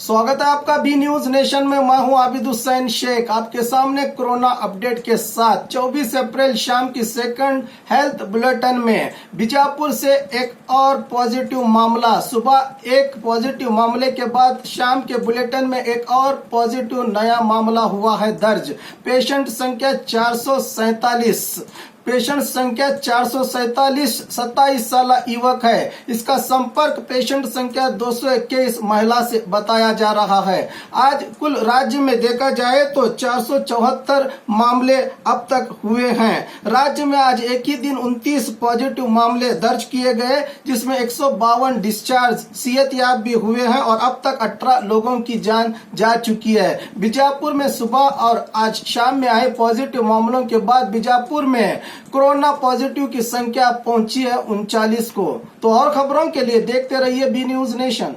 स्वागत है आपका बी न्यूज नेशन में। मैं हूं आबिद हुसैन शेख, आपके सामने कोरोना अपडेट के साथ 24 अप्रैल शाम की सेकंड हेल्थ बुलेटिन में बीजापुर से एक और पॉजिटिव मामला। सुबह एक पॉजिटिव मामले के बाद शाम के बुलेटिन में एक और पॉजिटिव नया मामला हुआ है दर्ज। पेशेंट संख्या 447। पेशेंट संख्या 447 27 साल युवक है। इसका संपर्क पेशेंट संख्या 221 महिला से बताया जा रहा है। आज कुल राज्य में देखा जाए तो 474 मामले अब तक हुए हैं। राज्य में आज एक ही दिन 29 पॉजिटिव मामले दर्ज किए गए, जिसमें 152 डिस्चार्ज सेहतयाब भी हुए हैं और अब तक 18 लोगों की जान जा चुकी है। बीजापुर में सुबह और आज शाम में आए पॉजिटिव मामलों के बाद बीजापुर में कोरोना पॉजिटिव की संख्या पहुंची है 39 को। तो और खबरों के लिए देखते रहिए बी न्यूज नेशन।